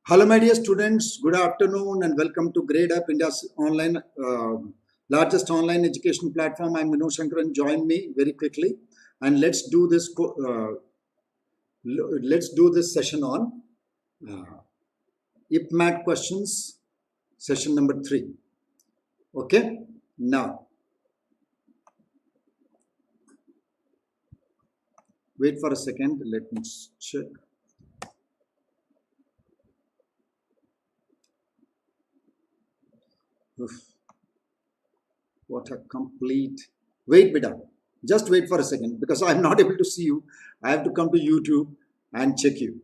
Hello, my dear students. Good afternoon and welcome to Gradeup, India's largest online education platform. I'm Vinod Shankaran. Join me very quickly, and let's do this. Let's do this session on IPMAT questions, session number 3. Okay. Now, wait for a second. Let me check. Oof. What a complete... Wait, beta. Just wait for a second because I'm not able to see you. I have to come to YouTube and check you.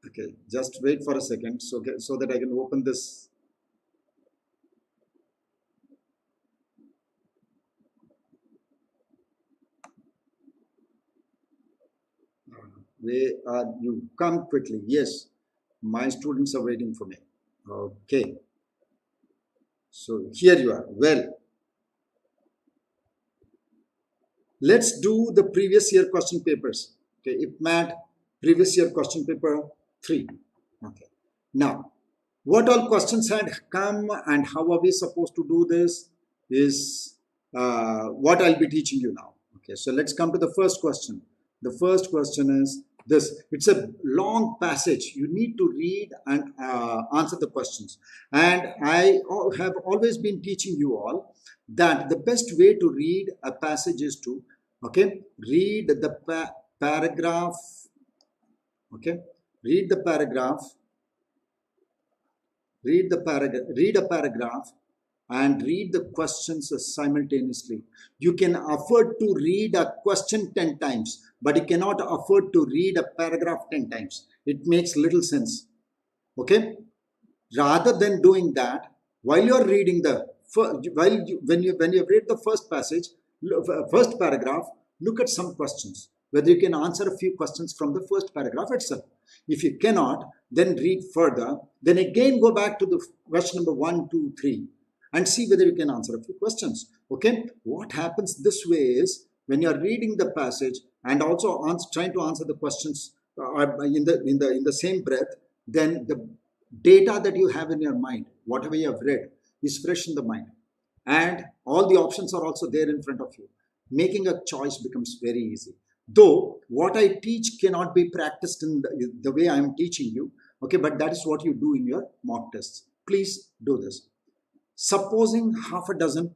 Okay, just wait for a second so that I can open this. Where are you? Come quickly. Yes, my students are waiting for me. Okay. So here you are. Well, let's do the previous year question papers. Okay, IPMAT previous year question paper 3. Okay. Now, what all questions had come and how are we supposed to do this is what I'll be teaching you now. Okay, so let's come to the first question. The first question is this. It's a long passage. You need to read and answer the questions. And I have always been teaching you all that the best way to read a passage is to, read the paragraph. Okay, read a paragraph and read the questions simultaneously. You can afford to read a question 10 times, but you cannot afford to read a paragraph 10 times. It makes little sense. Okay? Rather than doing that, while you are reading when you read the first passage, first paragraph, look at some questions, whether you can answer a few questions from the first paragraph itself. If you cannot, then read further. Then again go back to the question number 1, 2, 3 and see whether you can answer a few questions. Okay, what happens this way is when you are reading the passage and also trying to answer the questions in the same breath, then the data that you have in your mind, whatever you have read, is fresh in the mind, and all the options are also there in front of you. Making a choice becomes very easy. Though what I teach cannot be practiced in the way I am teaching you, okay, but that is what you do in your mock tests. Please do this. Supposing half a dozen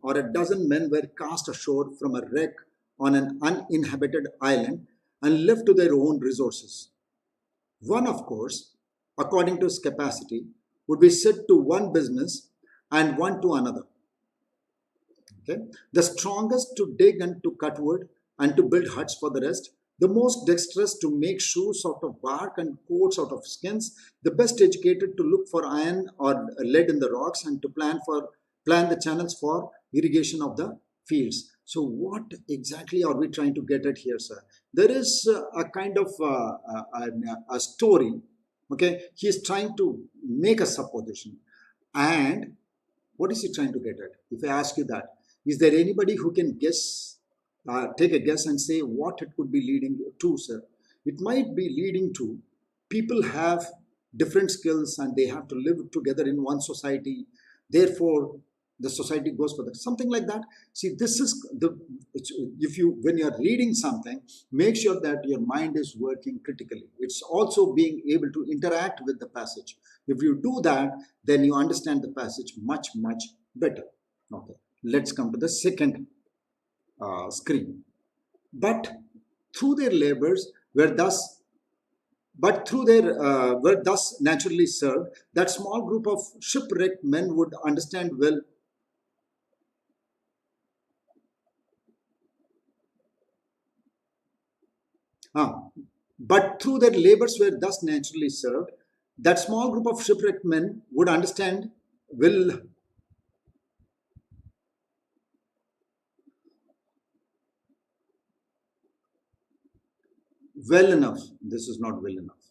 or a dozen men were cast ashore from a wreck on an uninhabited island and left to their own resources. One, of course, according to his capacity, would be set to one business and one to another. Okay? The strongest to dig and to cut wood and to build huts for the rest, the most dexterous to make shoes out of bark and coats out of skins, the best educated to look for iron or lead in the rocks and to plan the channels for irrigation of the fields. So what exactly are we trying to get at here, sir? There is a kind of a story. Okay, he is trying to make a supposition. And what is he trying to get at? If I ask you that, is there anybody who can guess, take a guess and say what it could be leading to, sir? It might be leading to people have different skills and they have to live together in one society. Therefore, the society goes for that. Something like that. See, this is when you're reading something, make sure that your mind is working critically. It's also being able to interact with the passage. If you do that, then you understand the passage much, much better. Okay, let's come to the second screen. But through their labors were thus naturally served, that small group of shipwrecked men would understand well. But through their labors were thus naturally served, that small group of shipwrecked men would understand well enough. This is not well enough.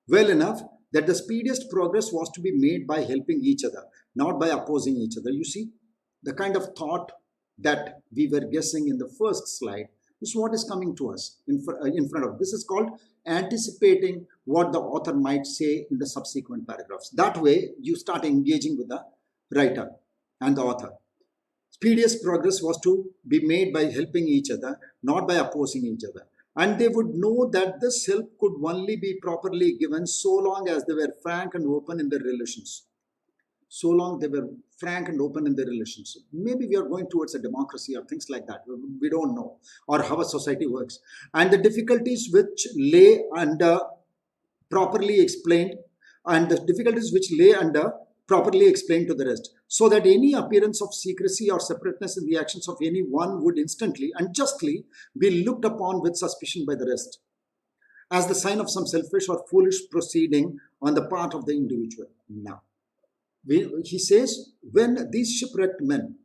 Well enough that the speediest progress was to be made by helping each other, not by opposing each other. You see, the kind of thought that we were guessing in the first slide, This is what is coming to us in front of. This is called anticipating what the author might say in the subsequent paragraphs. That way, you start engaging with the writer and the author. Speediest progress was to be made by helping each other, not by opposing each other. And they would know that this help could only be properly given so long as they were frank and open in their relations. So long they were frank and open in their relationship. Maybe we are going towards a democracy or things like that. We don't know, or how a society works. And the difficulties which lay under properly explained, and the difficulties which lay under properly explained to the rest, so that any appearance of secrecy or separateness in the actions of any one would instantly and justly be looked upon with suspicion by the rest, as the sign of some selfish or foolish proceeding on the part of the individual. Now, he says, when these shipwrecked men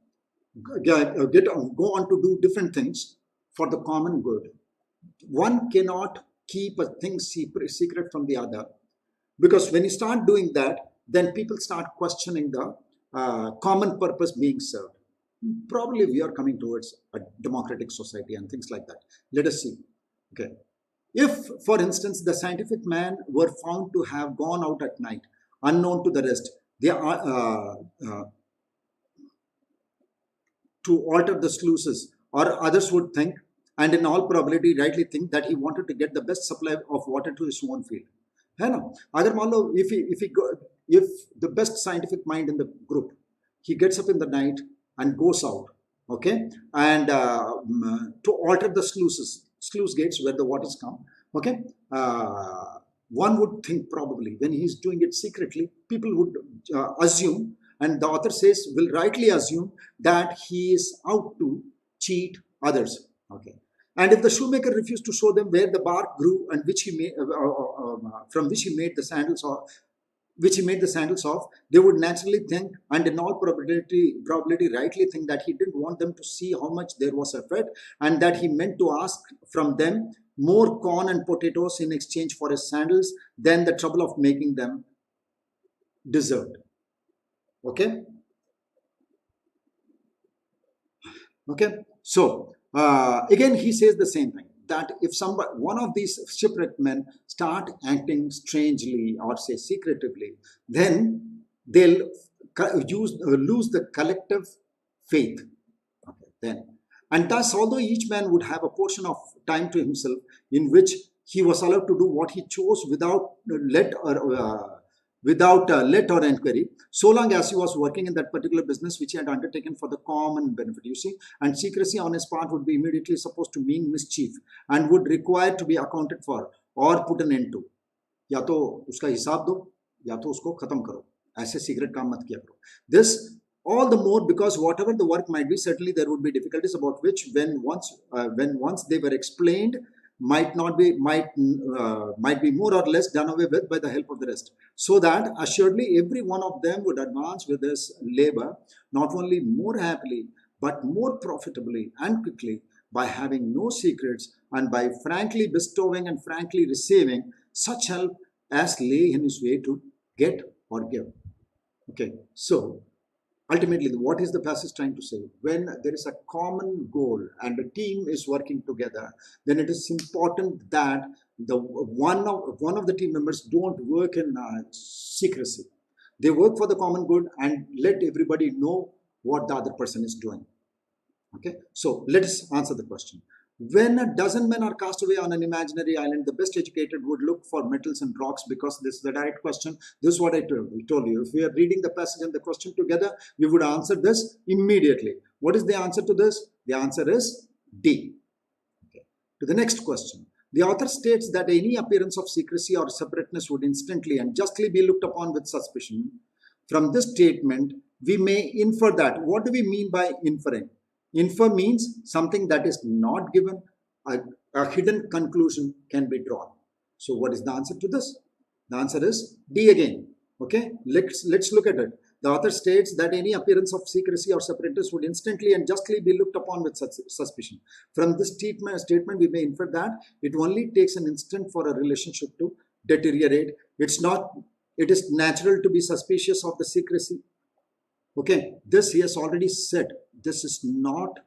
go on to do different things for the common good, one cannot keep a thing secret from the other, because when you start doing that, then people start questioning the common purpose being served. Probably we are coming towards a democratic society and things like that. Let us see. Okay. If, for instance, the scientific men were found to have gone out at night, unknown to the rest, they are to alter the sluices, or others would think, and in all probability rightly think, that he wanted to get the best supply of water to his own field. If the best scientific mind in the group, he gets up in the night and goes out, okay, and to alter the sluice gates where the waters come, okay, one would think probably when he's doing it secretly, people would assume, and the author says, will rightly assume, that he is out to cheat others, okay. And if the shoemaker refused to show them where the bark grew and which he made, from which he made the sandals of, they would naturally think, and in all probability rightly think, that he didn't want them to see how much there was effort, and that he meant to ask from them more corn and potatoes in exchange for his sandals than the trouble of making them deserved. Okay? Okay? So, again, he says the same thing, that if one of these shipwrecked men start acting strangely or say secretively, then they'll lose the collective faith. Okay, then, and thus, although each man would have a portion of time to himself in which he was allowed to do what he chose without let or inquiry, so long as he was working in that particular business which he had undertaken for the common benefit, you see, and secrecy on his part would be immediately supposed to mean mischief and would require to be accounted for or put an end to. या तो उसका हिसाब दो या तो उसको खत्म करो, ऐसे secret काम मत किया करो. This all the more because whatever the work might be, certainly there would be difficulties about which when once they were explained, might be more or less done away with by the help of the rest, so that assuredly every one of them would advance with his labor not only more happily but more profitably and quickly, by having no secrets and by frankly bestowing and frankly receiving such help as lay in his way to get or give. Okay, so ultimately, what is the passage trying to say? When there is a common goal and a team is working together, then it is important that the one of the team members don't work in secrecy. They work for the common good and let everybody know what the other person is doing. Okay, so let us answer the question. When a dozen men are cast away on an imaginary island, the best educated would look for metals and rocks, because this is the direct question. This is what I told you. If we are reading the passage and the question together, we would answer this immediately. What is the answer to this? The answer is D. Okay. To the next question. The author states that any appearance of secrecy or separateness would instantly and justly be looked upon with suspicion. From this statement, we may infer that. What do we mean by inferring? Infer means something that is not given, a hidden conclusion can be drawn. So what is the answer to this? The answer is D again. Okay, let's look at it. The author states that any appearance of secrecy or separateness would instantly and justly be looked upon with suspicion. From this statement, we may infer that it only takes an instant for a relationship to deteriorate. It is natural to be suspicious of the secrecy. Okay, this he has already said. This is not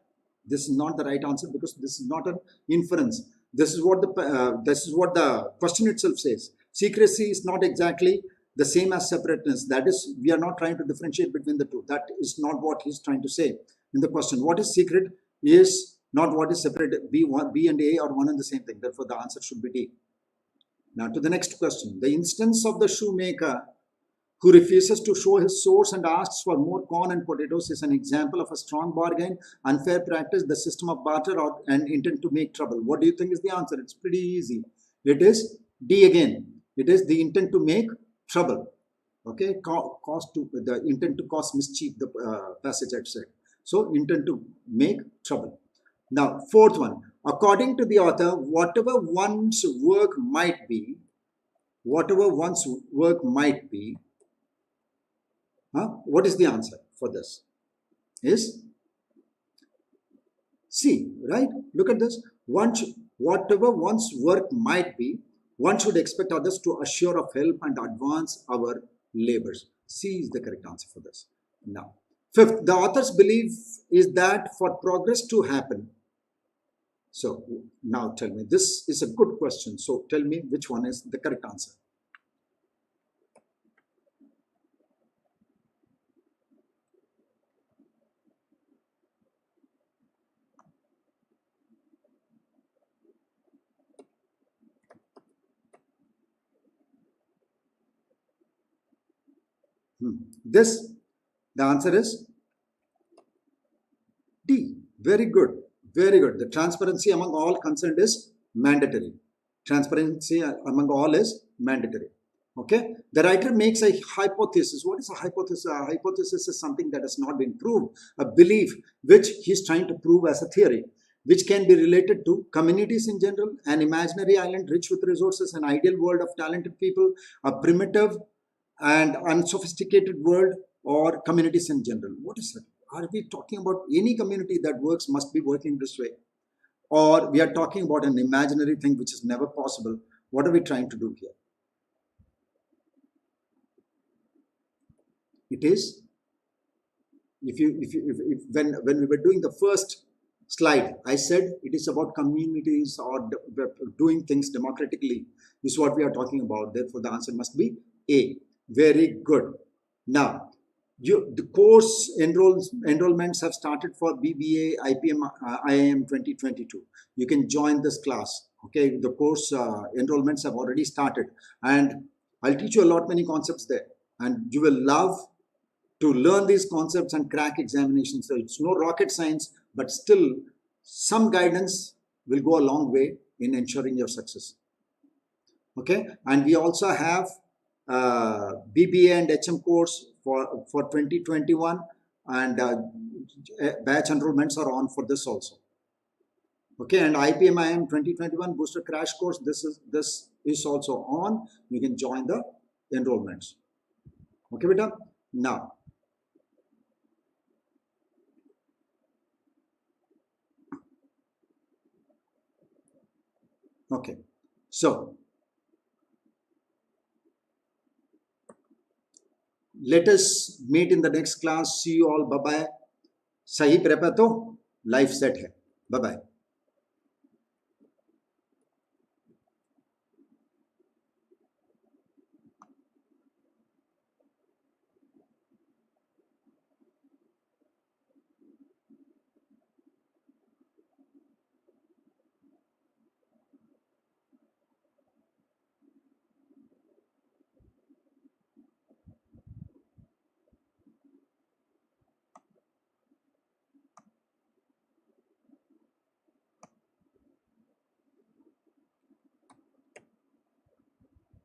This is not the right answer because this is not an inference. This is what the question itself says. Secrecy is not exactly the same as separateness. That is, we are not trying to differentiate between the two. That is not what he's trying to say in the question. What is secret is not what is separate. B and A are one and the same thing. Therefore, the answer should be D. Now to the next question. The instance of the shoemaker who refuses to show his source and asks for more corn and potatoes is an example of a strong bargain, unfair practice, the system of barter, or an intent to make trouble. What do you think is the answer? It's pretty easy. It is D again. It is the intent to make trouble. Okay, the intent to cause mischief, the passage I said. So intent to make trouble. Now, fourth one. According to the author, whatever one's work might be, what is the answer for this? Is C, right? Look at this. Whatever one's work might be, one should expect others to assure of help and advance our labors. C is the correct answer for this. Now, fifth, the author's belief is that for progress to happen. So now tell me, this is a good question. So tell me which one is the correct answer. The answer is D. Very good. Very good. The transparency among all concerned is mandatory. Transparency among all is mandatory. Okay. The writer makes a hypothesis. What is a hypothesis? A hypothesis is something that has not been proved. A belief which he's trying to prove as a theory, which can be related to communities in general, an imaginary island rich with resources, an ideal world of talented people, a primitive and unsophisticated world, or communities in general. What is that? Are we talking about any community that works must be working this way? Or we are talking about an imaginary thing which is never possible? What are we trying to do here? It is, when we were doing the first slide, I said it is about communities or doing things democratically. This is what we are talking about. Therefore, the answer must be A. Very good. Now, the course enrollments have started for BBA IIM 2022. You can join this class. Okay, the course enrollments have already started, and I'll teach you a lot many concepts there, and you will love to learn these concepts and crack examinations. So it's no rocket science, but still some guidance will go a long way in ensuring your success. Okay, and we also have BBA and HM course for 2021, and batch enrollments are on for this also. Okay, and IPMAT 2021 booster crash course, this is also on. You can join the enrollments. Okay, beta. Now, okay, so let us meet in the next class. See you all. Bye bye. Sahi prepare to life set hai. Bye bye.